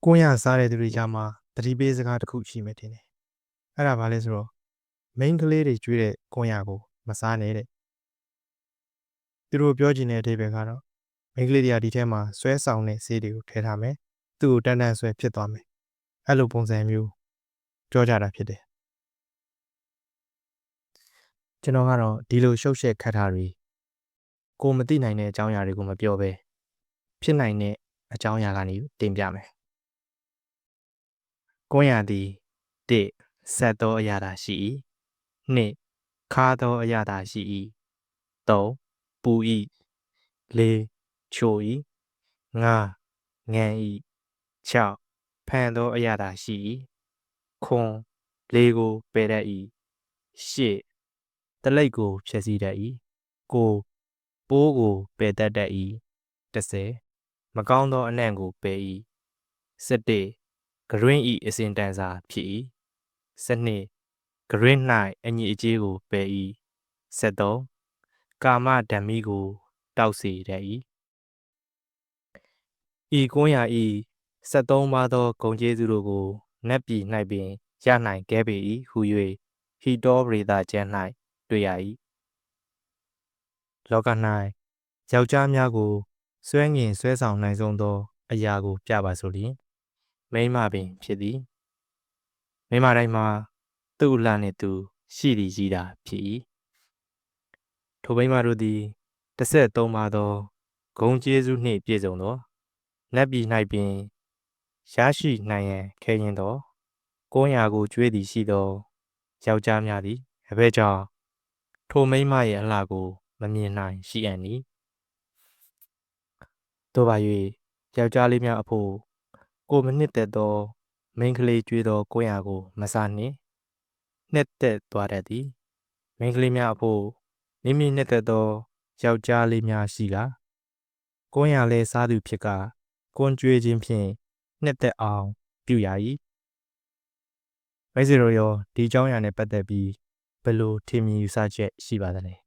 ကိုရစားတဲ့သူတွေကြားမှာတတိပေးစကားတစ်ခုရှိမယ်ထင်တယ်။အဲ့ဒါဘာလဲဆိုတော့မိန်းကလေးတွေကျွေးတဲ့ကိုရကိုမစားနဲ့တဲ့။သူတို့ပြောချင်တဲ့အဓိပ္ပာယ်ကတော့မိန်းကလေးတွေကဒီထဲမှာဆွဲဆောင်တဲ့ဆေးတွေကိုထည့်ထားမယ်။သူ့ကိုတန်းဆွဲဖြစ်သွားမယ်။အဲ့လိုပုံစံမျိုးပြောကြတာဖြစ်တယ်။ကျွန်တော်ကတော့ဒီလိုရှုပ်ရှက်ခတ်တာတွေကိုမသိနိုင်တဲ့အကြောင်းအရာတွေကိုမပြောဘဲဖြစ်နိုင်တဲ့အကြောင်းအရာကနေတင်ပြမယ်။ကိုရသည်1ဆက်သောအရာသာရှိ၏2ခါသောအရာသာရှိ၏3ပူ၏4ချို၏5ငန်၏6ဖန်သောအရာသာရှိ၏ခွန်လေးကိုပယ်တတ်၏8တလိပ်ကိုဖြည့်ဆည်းတတ်၏9ပိုးကိုပယ်တတ်၏10မကောင်းသောအနံ့ကိုပယ်၏11ဂရင်း၏အစဉ်တန်စာဖြစ်၏12ဂရင်း၌အညီအကျေးကိုပယ်၏13ကာမဓမ္မီကိုတောက်စေတတ်၏ဤကွန်းရာဤ73ပါးသောဂုံကျေးဇူးတို့ကိုနတ်ပြည်၌ပင်ရနိုင်ခဲ့ပေ၏ဟု၍ဟီတောပရိသကျမ်း၌တွေ့ရ၏လောက၌ယောက်ျားများကိုဆွဲငင်ဆွဲဆောင်နိုင်ဆုံးသောအရာကိုပြပါဆိုလျှင်မိန်းမပင်ဖြစ်သည်မိန်းမတိုင်းမှာသူ့အလှနှင့်သူရှိသည်ကြီးတာဖြစ်၏ထိုမိန်းမတို့သည်13ပါးသောဂုံကျေးဇူးနှင့်ပြည့်စုံသောနတ်ပြည်၌ပင်ရရှိနိုင်ရန်ခဲရင်သောကိုးရာကိုကျွေးသည်ရှိသောယောက်ျားများသည်အဘယ်ကြောင့်ထိုမိန်းမရဲ့အလှကိုမမြင်နိုင်ရှိအံ့နီတို့ပါ၍ယောက်ျားလေးများအဖို့ကိုမနှစ်သက်သောမိန်းကလေးကျွေးသောကိုးရာကိုမစားနှင့်နှစ်သက်သွားတတ်သည်မိန်းကလေးများအဖို့မိမိနှစ်သက်သောယောက်ျားလေးများရှိကာကိုးရာလဲစားသူဖြစ်ကကွန်ကြွေးခြင်းဖြင့်နှစ်သက်အောင်ပြုရ၏မိတ်ဆွေတို့ရောဒီအကြောင်းအရာနဲ့ပတ်သက်ပြီးဘယ်လိုထင်မြင်ယူဆချက်ရှိပါသလဲ